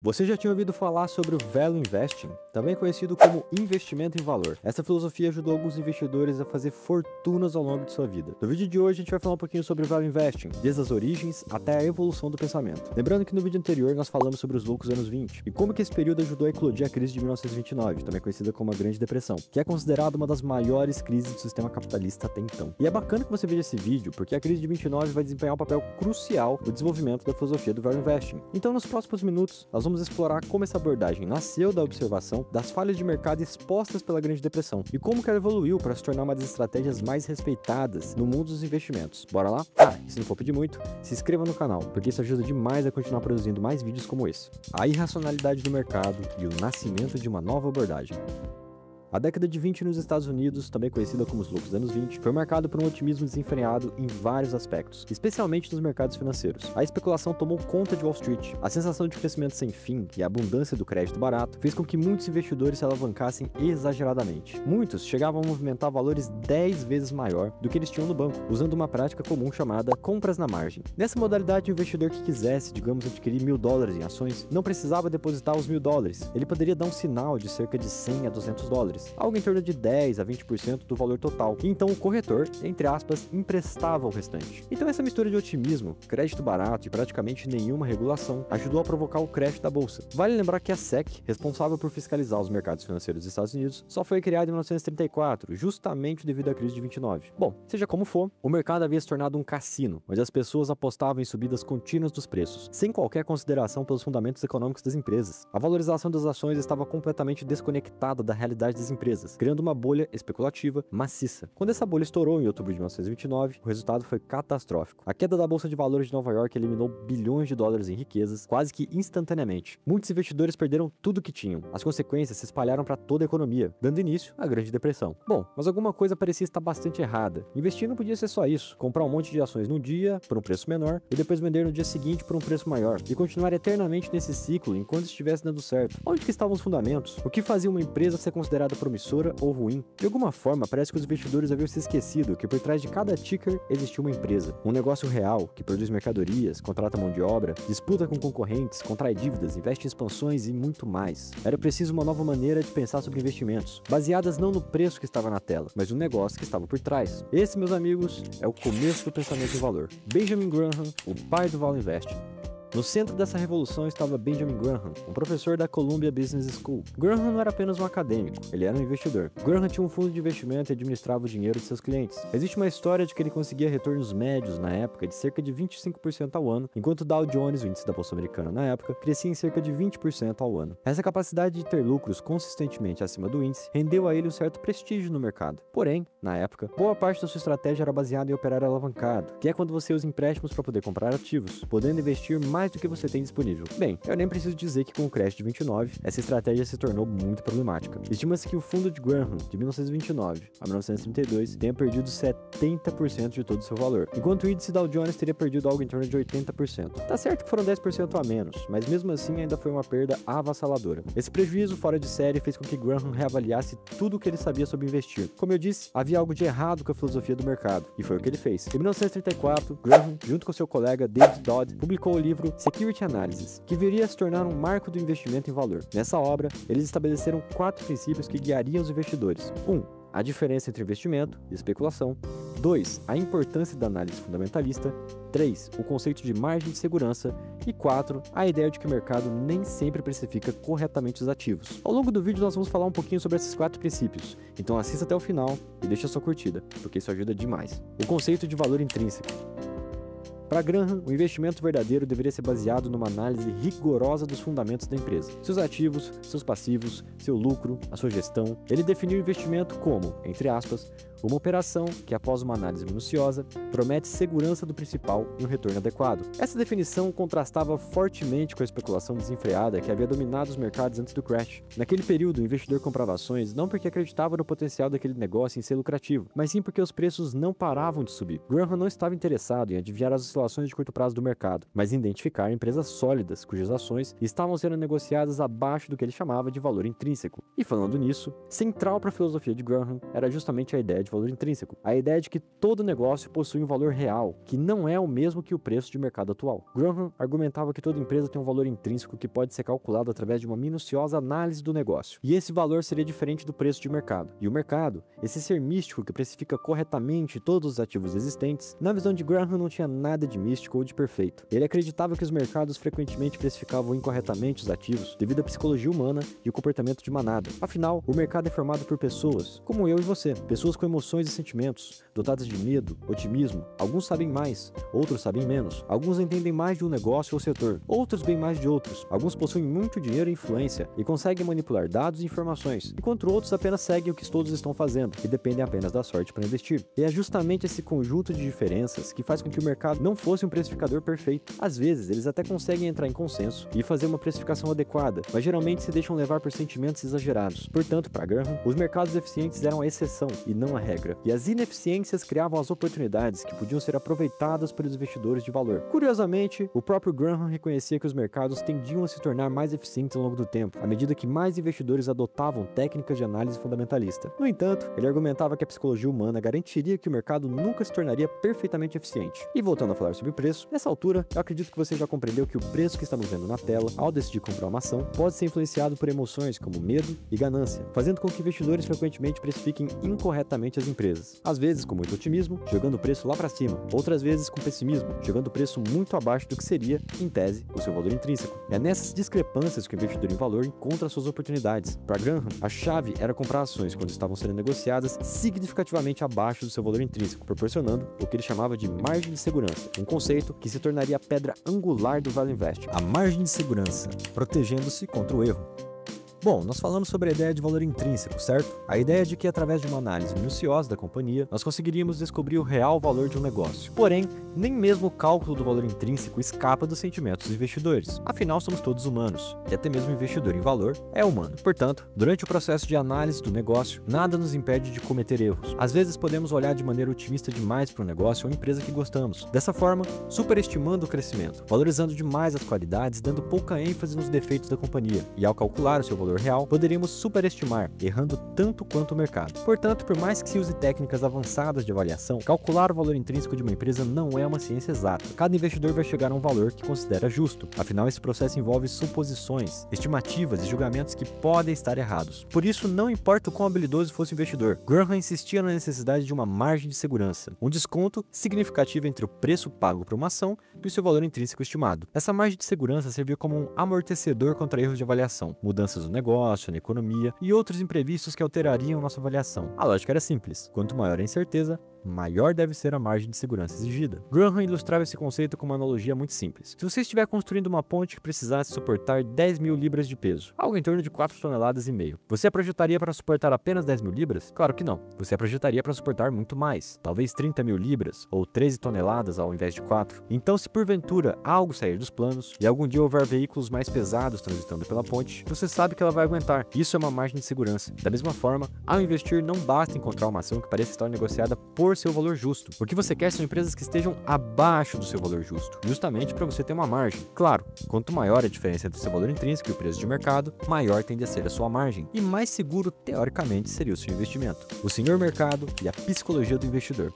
Você já tinha ouvido falar sobre o Value Investing, também conhecido como investimento em valor. Essa filosofia ajudou alguns investidores a fazer fortunas ao longo de sua vida. No vídeo de hoje a gente vai falar um pouquinho sobre o Value Investing, desde as origens até a evolução do pensamento. Lembrando que no vídeo anterior nós falamos sobre os loucos anos 20 e como que esse período ajudou a eclodir a crise de 1929, também conhecida como a Grande Depressão, que é considerada uma das maiores crises do sistema capitalista até então. E é bacana que você veja esse vídeo, porque a crise de 29 vai desempenhar um papel crucial no desenvolvimento da filosofia do Value Investing. Então nos próximos minutos nós vamos explorar como essa abordagem nasceu da observação das falhas de mercado expostas pela Grande Depressão e como que ela evoluiu para se tornar uma das estratégias mais respeitadas no mundo dos investimentos. Bora lá? E se não for pedir muito, se inscreva no canal, porque isso ajuda demais a continuar produzindo mais vídeos como esse. A irracionalidade do mercado e o nascimento de uma nova abordagem. A década de 20 nos Estados Unidos, também conhecida como os loucos anos 20, foi marcado por um otimismo desenfreado em vários aspectos, especialmente nos mercados financeiros. A especulação tomou conta de Wall Street. A sensação de crescimento sem fim e a abundância do crédito barato fez com que muitos investidores se alavancassem exageradamente. Muitos chegavam a movimentar valores 10 vezes maior do que eles tinham no banco, usando uma prática comum chamada compras na margem. Nessa modalidade, o investidor que quisesse, digamos, adquirir $1.000 em ações, não precisava depositar os $1.000. Ele poderia dar um sinal de cerca de 100 a $200. Algo em torno de 10 a 20% do valor total, e então o corretor, entre aspas, emprestava o restante. Então essa mistura de otimismo, crédito barato e praticamente nenhuma regulação ajudou a provocar o crash da bolsa. Vale lembrar que a SEC, responsável por fiscalizar os mercados financeiros dos Estados Unidos, só foi criada em 1934, justamente devido à crise de 29. Bom, seja como for, o mercado havia se tornado um cassino, onde as pessoas apostavam em subidas contínuas dos preços, sem qualquer consideração pelos fundamentos econômicos das empresas. A valorização das ações estava completamente desconectada da realidade das empresas, criando uma bolha especulativa maciça. Quando essa bolha estourou em outubro de 1929, o resultado foi catastrófico. A queda da Bolsa de Valores de Nova York eliminou bilhões de dólares em riquezas quase que instantaneamente. Muitos investidores perderam tudo que tinham. As consequências se espalharam para toda a economia, dando início à Grande Depressão. Bom, mas alguma coisa parecia estar bastante errada. Investir não podia ser só isso, comprar um monte de ações num dia por um preço menor e depois vender no dia seguinte por um preço maior e continuar eternamente nesse ciclo enquanto estivesse dando certo. Onde que estavam os fundamentos? O que fazia uma empresa ser considerada promissora ou ruim? De alguma forma, parece que os investidores haviam se esquecido que por trás de cada ticker existia uma empresa, um negócio real que produz mercadorias, contrata mão de obra, disputa com concorrentes, contrai dívidas, investe em expansões e muito mais. Era preciso uma nova maneira de pensar sobre investimentos, baseadas não no preço que estava na tela, mas no negócio que estava por trás. Esse, meus amigos, é o começo do pensamento em valor. Benjamin Graham, o pai do Value Investing. No centro dessa revolução estava Benjamin Graham, um professor da Columbia Business School. Graham não era apenas um acadêmico, ele era um investidor. Graham tinha um fundo de investimento e administrava o dinheiro de seus clientes. Existe uma história de que ele conseguia retornos médios na época de cerca de 25% ao ano, enquanto o Dow Jones, o índice da bolsa americana na época, crescia em cerca de 20% ao ano. Essa capacidade de ter lucros consistentemente acima do índice rendeu a ele um certo prestígio no mercado. Porém, na época, boa parte da sua estratégia era baseada em operar alavancado, que é quando você usa empréstimos para poder comprar ativos, podendo investir mais do que você tem disponível. Bem, eu nem preciso dizer que com o crash de 29, essa estratégia se tornou muito problemática. Estima-se que o fundo de Graham, de 1929 a 1932, tenha perdido 70% de todo o seu valor, enquanto o índice Dow Jones teria perdido algo em torno de 80%. Tá certo que foram 10% a menos, mas mesmo assim ainda foi uma perda avassaladora. Esse prejuízo fora de série fez com que Graham reavaliasse tudo o que ele sabia sobre investir. Como eu disse, havia algo de errado com a filosofia do mercado, e foi o que ele fez. Em 1934, Graham, junto com seu colega David Dodd, publicou o livro Security Analysis, que viria a se tornar um marco do investimento em valor. Nessa obra, eles estabeleceram 4 princípios que guiariam os investidores. 1. A diferença entre investimento e especulação. 2. A importância da análise fundamentalista. 3. O conceito de margem de segurança. E 4. A ideia de que o mercado nem sempre precifica corretamente os ativos. Ao longo do vídeo nós vamos falar um pouquinho sobre esses 4 princípios, então assista até o final e deixe a sua curtida, porque isso ajuda demais. O conceito de valor intrínseco. Para Graham, o investimento verdadeiro deveria ser baseado numa análise rigorosa dos fundamentos da empresa, seus ativos, seus passivos, seu lucro, a sua gestão. Ele definiu o investimento como, entre aspas, uma operação que, após uma análise minuciosa, promete segurança do principal e um retorno adequado. Essa definição contrastava fortemente com a especulação desenfreada que havia dominado os mercados antes do crash. Naquele período, o investidor comprava ações não porque acreditava no potencial daquele negócio em ser lucrativo, mas sim porque os preços não paravam de subir. Graham não estava interessado em adivinhar as oscilações de curto prazo do mercado, mas em identificar empresas sólidas cujas ações estavam sendo negociadas abaixo do que ele chamava de valor intrínseco. E falando nisso, central para a filosofia de Graham era justamente a ideia de de valor intrínseco, a ideia de que todo negócio possui um valor real, que não é o mesmo que o preço de mercado atual. Graham argumentava que toda empresa tem um valor intrínseco que pode ser calculado através de uma minuciosa análise do negócio, e esse valor seria diferente do preço de mercado. E o mercado, esse ser místico que precifica corretamente todos os ativos existentes, na visão de Graham não tinha nada de místico ou de perfeito. Ele acreditava que os mercados frequentemente precificavam incorretamente os ativos devido à psicologia humana e o comportamento de manada. Afinal, o mercado é formado por pessoas, como eu e você, pessoas com emoções e sentimentos, dotadas de medo, otimismo. Alguns sabem mais, outros sabem menos. Alguns entendem mais de um negócio ou setor, outros bem mais de outros. Alguns possuem muito dinheiro e influência e conseguem manipular dados e informações, enquanto outros apenas seguem o que todos estão fazendo e dependem apenas da sorte para investir. E é justamente esse conjunto de diferenças que faz com que o mercado não fosse um precificador perfeito. Às vezes, eles até conseguem entrar em consenso e fazer uma precificação adequada, mas geralmente se deixam levar por sentimentos exagerados. Portanto, para Graham, os mercados eficientes eram a exceção e não a regra, e as ineficiências criavam as oportunidades que podiam ser aproveitadas pelos investidores de valor. Curiosamente, o próprio Graham reconhecia que os mercados tendiam a se tornar mais eficientes ao longo do tempo, à medida que mais investidores adotavam técnicas de análise fundamentalista. No entanto, ele argumentava que a psicologia humana garantiria que o mercado nunca se tornaria perfeitamente eficiente. E voltando a falar sobre o preço, nessa altura, eu acredito que você já compreendeu que o preço que estamos vendo na tela, ao decidir comprar uma ação, pode ser influenciado por emoções como medo e ganância, fazendo com que investidores frequentemente precifiquem incorretamente as empresas. Às vezes com muito otimismo, jogando o preço lá para cima, outras vezes com pessimismo, jogando o preço muito abaixo do que seria, em tese, o seu valor intrínseco. É nessas discrepâncias que o investidor em valor encontra suas oportunidades. Para Graham, a chave era comprar ações quando estavam sendo negociadas significativamente abaixo do seu valor intrínseco, proporcionando o que ele chamava de margem de segurança, um conceito que se tornaria a pedra angular do Value Investing. A margem de segurança, protegendo-se contra o erro. Bom, nós falamos sobre a ideia de valor intrínseco, certo? A ideia de que através de uma análise minuciosa da companhia, nós conseguiríamos descobrir o real valor de um negócio. Porém, nem mesmo o cálculo do valor intrínseco escapa dos sentimentos dos investidores. Afinal, somos todos humanos, e até mesmo o investidor em valor é humano. Portanto, durante o processo de análise do negócio, nada nos impede de cometer erros. Às vezes podemos olhar de maneira otimista demais para um negócio ou empresa que gostamos. Dessa forma, superestimando o crescimento, valorizando demais as qualidades, dando pouca ênfase nos defeitos da companhia. E ao calcular o seu valor real, poderíamos superestimar, errando tanto quanto o mercado. Portanto, por mais que se use técnicas avançadas de avaliação, calcular o valor intrínseco de uma empresa não é uma ciência exata. Cada investidor vai chegar a um valor que considera justo. Afinal, esse processo envolve suposições, estimativas e julgamentos que podem estar errados. Por isso, não importa o quão habilidoso fosse o investidor, Graham insistia na necessidade de uma margem de segurança, um desconto significativo entre o preço pago por uma ação e o seu valor intrínseco estimado. Essa margem de segurança serviu como um amortecedor contra erros de avaliação, mudanças no negócio, na economia e outros imprevistos que alterariam nossa avaliação. A lógica era simples: quanto maior a incerteza, maior deve ser a margem de segurança exigida. Graham ilustrava esse conceito com uma analogia muito simples. Se você estiver construindo uma ponte que precisasse suportar 10.000 libras de peso, algo em torno de 4,5 toneladas, você a projetaria para suportar apenas 10.000 libras? Claro que não. Você a projetaria para suportar muito mais, talvez 30.000 libras ou 13 toneladas ao invés de 4. Então, se porventura algo sair dos planos e algum dia houver veículos mais pesados transitando pela ponte, você sabe que ela vai aguentar. Isso é uma margem de segurança. Da mesma forma, ao investir, não basta encontrar uma ação que pareça estar negociada por seu valor justo. O que você quer são empresas que estejam abaixo do seu valor justo, justamente para você ter uma margem. Claro, quanto maior a diferença entre o seu valor intrínseco e o preço de mercado, maior tende a ser a sua margem, e mais seguro, teoricamente, seria o seu investimento. O senhor mercado e a psicologia do investidor.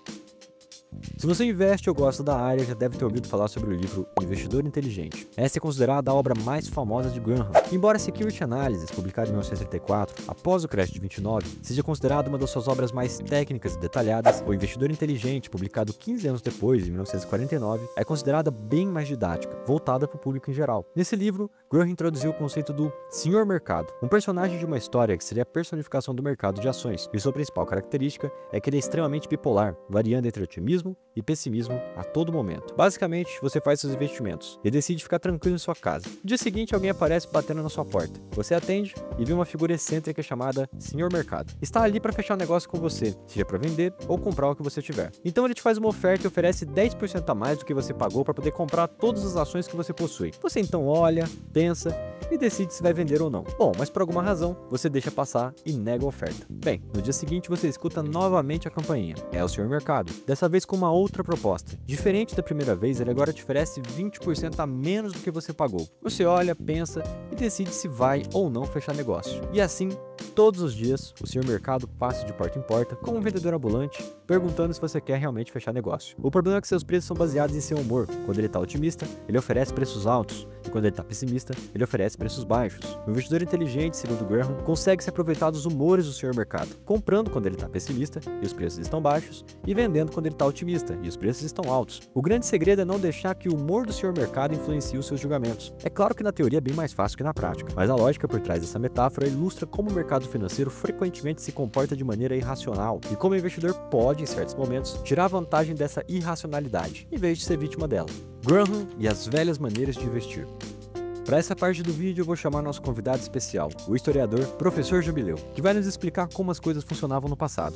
Se você investe ou gosta da área, já deve ter ouvido falar sobre o livro Investidor Inteligente. Essa é considerada a obra mais famosa de Graham. Embora Security Analysis, publicado em 1934, após o crash de 29, seja considerada uma das suas obras mais técnicas e detalhadas, O Investidor Inteligente, publicado 15 anos depois, em 1949, é considerada bem mais didática, voltada para o público em geral. Nesse livro, Graham introduziu o conceito do Senhor Mercado, um personagem de uma história que seria a personificação do mercado de ações, e sua principal característica é que ele é extremamente bipolar, variando entre otimismo e pessimismo a todo momento. Basicamente, você faz seus investimentos e decide ficar tranquilo em sua casa. No dia seguinte, alguém aparece batendo na sua porta. Você atende e vê uma figura excêntrica chamada Senhor Mercado. Está ali para fechar um negócio com você, seja para vender ou comprar o que você tiver. Então ele te faz uma oferta e oferece 10% a mais do que você pagou para poder comprar todas as ações que você possui. Você então olha, pensa e decide se vai vender ou não. Bom, mas por alguma razão, você deixa passar e nega a oferta. Bem, no dia seguinte você escuta novamente a campainha. É o Senhor Mercado, dessa vez com uma outra proposta. Diferente da primeira vez, ele agora te oferece 20% a menos do que você pagou. Você olha, pensa e decide se vai ou não fechar negócio. E assim, todos os dias o Sr. Mercado passa de porta em porta como um vendedor ambulante, perguntando se você quer realmente fechar negócio. O problema é que seus preços são baseados em seu humor. Quando ele está otimista, ele oferece preços altos, e quando ele está pessimista, ele oferece preços baixos. O investidor inteligente, segundo Graham, consegue se aproveitar dos humores do Sr. Mercado, comprando quando ele está pessimista e os preços estão baixos, e vendendo quando ele está otimista e os preços estão altos. O grande segredo é não deixar que o humor do Sr. Mercado influencie os seus julgamentos. É claro que na teoria é bem mais fácil que na prática, mas a lógica por trás dessa metáfora ilustra como o mercado financeiro frequentemente se comporta de maneira irracional e como o investidor pode, em certos momentos, tirar vantagem dessa irracionalidade, em vez de ser vítima dela. Graham e as velhas maneiras de investir. Para essa parte do vídeo eu vou chamar nosso convidado especial, o historiador Professor Jubileu, que vai nos explicar como as coisas funcionavam no passado.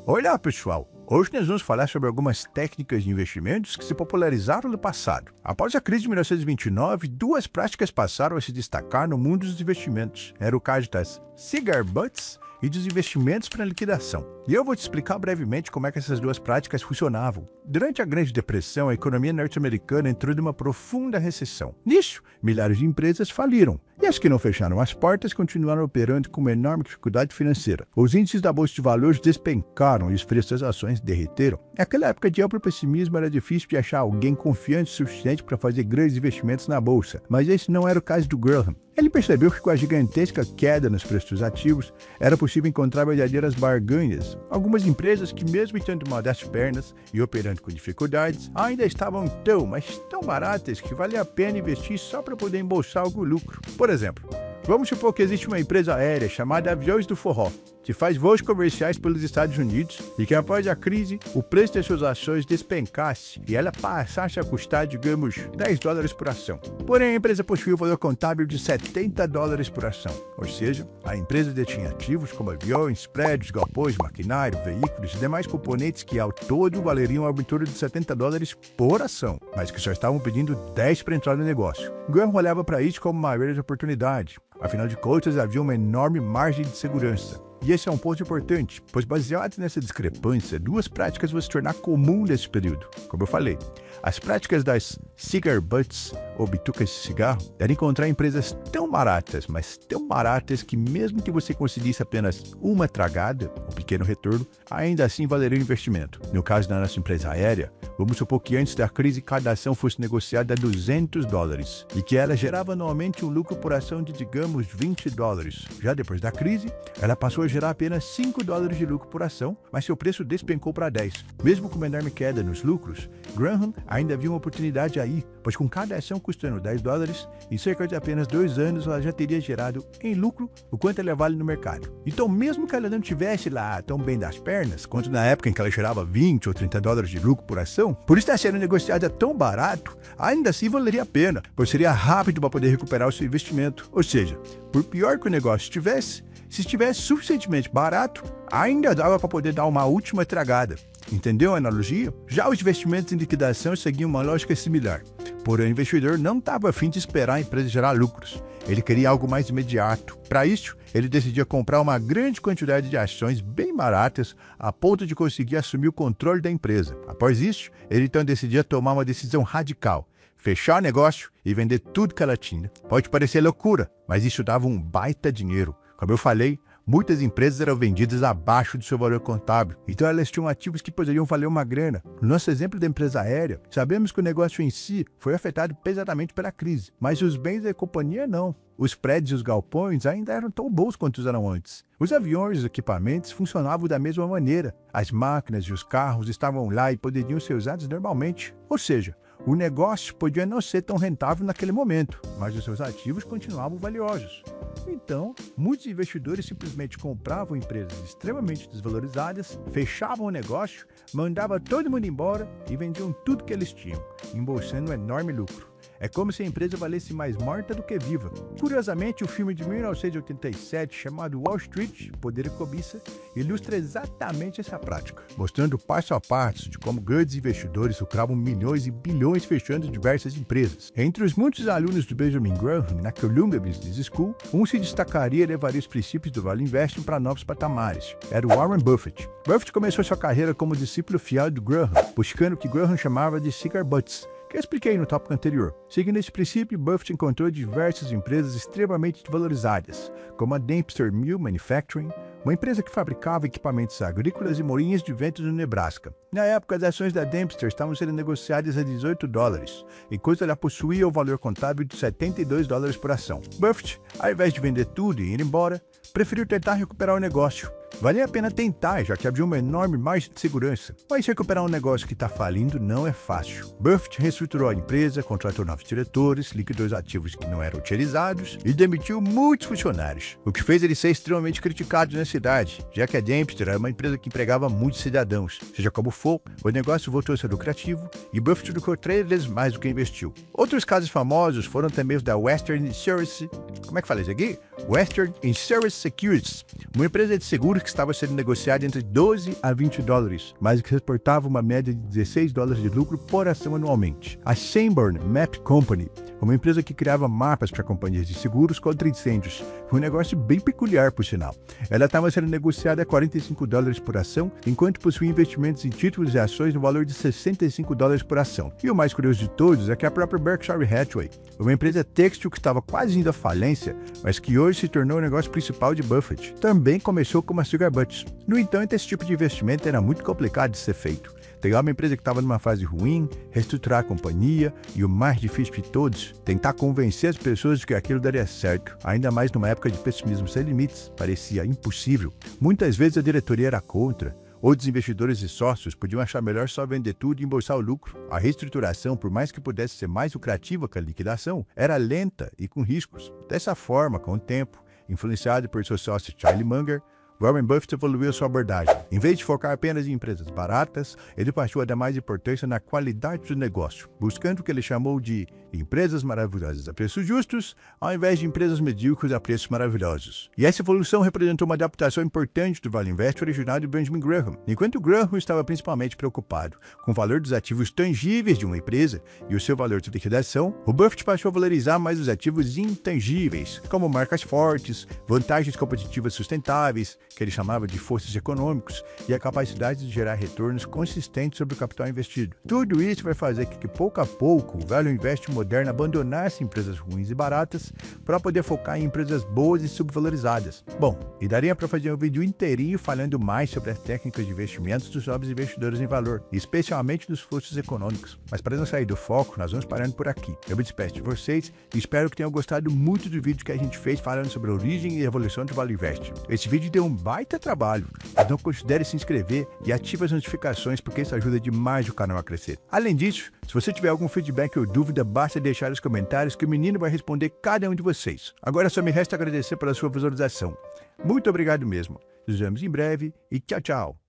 Olá, pessoal! Hoje nós vamos falar sobre algumas técnicas de investimentos que se popularizaram no passado. Após a crise de 1929, duas práticas passaram a se destacar no mundo dos investimentos. Era o caso das cigar butts e dos investimentos para liquidação. E eu vou te explicar brevemente como é que essas duas práticas funcionavam. Durante a Grande Depressão, a economia norte-americana entrou numa profunda recessão. Nisso, milhares de empresas faliram. E as que não fecharam as portas continuaram operando com uma enorme dificuldade financeira. Os índices da Bolsa de Valores despencaram e os preços das ações derreteram. Naquela época de amplo pessimismo, era difícil de achar alguém confiante o suficiente para fazer grandes investimentos na Bolsa. Mas esse não era o caso do Graham. Ele percebeu que com a gigantesca queda nos preços dos ativos, era possível encontrar verdadeiras barganhas. Algumas empresas que, mesmo tendo mal das pernas e operando com dificuldades, ainda estavam tão baratas que valia a pena investir só para poder embolsar algum lucro. Por exemplo, vamos supor que existe uma empresa aérea chamada Aviões do Forró, que faz voos comerciais pelos Estados Unidos e que após a crise, o preço das suas ações despencasse e ela passasse a custar, digamos, $10 por ação. Porém, a empresa possuía um valor contábil de $70 por ação, ou seja, a empresa detinha ativos como aviões, prédios, galpões, maquinário, veículos e demais componentes que ao todo valeriam algo em torno de $70 por ação, mas que só estavam pedindo 10 para entrar no negócio. Graham olhava para isso como uma grande oportunidade. Afinal de contas, havia uma enorme margem de segurança. E esse é um ponto importante, pois baseado nessa discrepância, duas práticas vão se tornar comum nesse período. Como eu falei, as práticas das cigar butts, ou bitucas de cigarro, era encontrar empresas tão baratas, mas tão baratas que mesmo que você conseguisse apenas uma tragada, um pequeno retorno, ainda assim valeria o investimento. No caso da nossa empresa aérea, vamos supor que antes da crise cada ação fosse negociada a $200 e que ela gerava anualmente um lucro por ação de, digamos, $20. Já depois da crise, ela passou a gerar apenas $5 de lucro por ação, mas seu preço despencou para 10. Mesmo com uma enorme queda nos lucros, Graham ainda viu uma oportunidade aí, pois com cada ação custando $10, em cerca de apenas 2 anos ela já teria gerado em lucro o quanto ela vale no mercado. Então, mesmo que ela não tivesse lá tão bem das pernas, quanto na época em que ela gerava $20 ou $30 de lucro por ação, por estar sendo negociada tão barato, ainda assim valeria a pena, pois seria rápido para poder recuperar o seu investimento. Ou seja, por pior que o negócio estivesse, se estivesse suficientemente barato, ainda dava para poder dar uma última tragada. Entendeu a analogia? Já os investimentos em liquidação seguiam uma lógica similar. Porém, o investidor não estava a fim de esperar a empresa gerar lucros. Ele queria algo mais imediato. Para isso, ele decidia comprar uma grande quantidade de ações bem baratas a ponto de conseguir assumir o controle da empresa. Após isso, ele então decidia tomar uma decisão radical: fechar o negócio e vender tudo que ela tinha. Pode parecer loucura, mas isso dava um baita dinheiro. Como eu falei, muitas empresas eram vendidas abaixo do seu valor contábil, então elas tinham ativos que poderiam valer uma grana. No nosso exemplo da empresa aérea, sabemos que o negócio em si foi afetado pesadamente pela crise, mas os bens da companhia não. Os prédios e os galpões ainda eram tão bons quanto eram antes. Os aviões e os equipamentos funcionavam da mesma maneira. As máquinas e os carros estavam lá e poderiam ser usados normalmente. Ou seja, o negócio podia não ser tão rentável naquele momento, mas os seus ativos continuavam valiosos. Então, muitos investidores simplesmente compravam empresas extremamente desvalorizadas, fechavam o negócio, mandavam todo mundo embora e vendiam tudo que eles tinham, embolsando um enorme lucro. É como se a empresa valesse mais morta do que viva. Curiosamente, o filme de 1987, chamado Wall Street, Poder e Cobiça, ilustra exatamente essa prática, mostrando passo a passo de como grandes investidores lucravam milhões e bilhões fechando diversas empresas. Entre os muitos alunos do Benjamin Graham na Columbia Business School, um se destacaria e levaria os princípios do Value Investing para novos patamares. Era o Warren Buffett. Buffett começou sua carreira como discípulo fiel do Graham, buscando o que Graham chamava de cigar butts, que eu expliquei no tópico anterior. Seguindo esse princípio, Buffett encontrou diversas empresas extremamente valorizadas, como a Dempster Mill Manufacturing, uma empresa que fabricava equipamentos agrícolas e moinhos de vento no Nebraska. Na época, as ações da Dempster estavam sendo negociadas a $18, enquanto ela possuía o valor contábil de $72 por ação. Buffett, ao invés de vender tudo e ir embora, preferiu tentar recuperar o negócio. Valia a pena tentar, já que havia uma enorme margem de segurança. Mas recuperar um negócio que está falindo não é fácil. Buffett reestruturou a empresa, contratou novos diretores, liquidou os ativos que não eram utilizados e demitiu muitos funcionários, o que fez ele ser extremamente criticado na cidade, já que a Dempster era uma empresa que empregava muitos cidadãos. Seja como for, o negócio voltou a ser lucrativo e Buffett lucrou 3 vezes mais do que investiu. Outros casos famosos foram também os da Western Insurance. Como é que fala isso aqui? Western Insurance Securities, uma empresa de seguros que estava sendo negociada entre $12 a $20, mas que reportava uma média de $16 de lucro por ação anualmente. A Sanborn Map Company, uma empresa que criava mapas para companhias de seguros contra incêndios. Foi um negócio bem peculiar, por sinal. Ela estava sendo negociada a $45 por ação, enquanto possuía investimentos em títulos e ações no valor de $65 por ação. E o mais curioso de todos é que a própria Berkshire Hathaway, uma empresa têxtil que estava quase indo à falência, mas que hoje se tornou o negócio principal de Buffett, também começou como a Cigar Butts. No entanto, esse tipo de investimento era muito complicado de ser feito. Pegar uma empresa que estava numa fase ruim, reestruturar a companhia e, o mais difícil de todos, tentar convencer as pessoas de que aquilo daria certo. Ainda mais numa época de pessimismo sem limites, parecia impossível. Muitas vezes a diretoria era contra. Outros investidores e sócios podiam achar melhor só vender tudo e embolsar o lucro. A reestruturação, por mais que pudesse ser mais lucrativa que a liquidação, era lenta e com riscos. Dessa forma, com o tempo, influenciado por seu sócio Charlie Munger, Warren Buffett evoluiu sua abordagem. Em vez de focar apenas em empresas baratas, ele passou a dar mais importância na qualidade do negócio, buscando o que ele chamou de empresas maravilhosas a preços justos, ao invés de empresas medíocres a preços maravilhosos. E essa evolução representou uma adaptação importante do Value Invest original de Benjamin Graham. Enquanto Graham estava principalmente preocupado com o valor dos ativos tangíveis de uma empresa e o seu valor de liquidação, o Buffett passou a valorizar mais os ativos intangíveis, como marcas fortes, vantagens competitivas sustentáveis, que ele chamava de forças econômicos, e a capacidade de gerar retornos consistentes sobre o capital investido. Tudo isso vai fazer com que, pouco a pouco, o Value Invest moderno abandonasse empresas ruins e baratas para poder focar em empresas boas e subvalorizadas. Bom, e daria para fazer um vídeo inteirinho falando mais sobre as técnicas de investimentos dos novos investidores em valor, especialmente dos fluxos econômicos. Mas para não sair do foco, nós vamos parando por aqui. Eu me despeço de vocês e espero que tenham gostado muito do vídeo que a gente fez falando sobre a origem e evolução do Value Invest. Esse vídeo deu um baita trabalho, então considere se inscrever e ative as notificações, porque isso ajuda demais o canal a crescer. Além disso, se você tiver algum feedback ou dúvida, basta deixar nos comentários que o menino vai responder cada um de vocês. Agora só me resta agradecer pela sua visualização. Muito obrigado mesmo. Nos vemos em breve e tchau, tchau.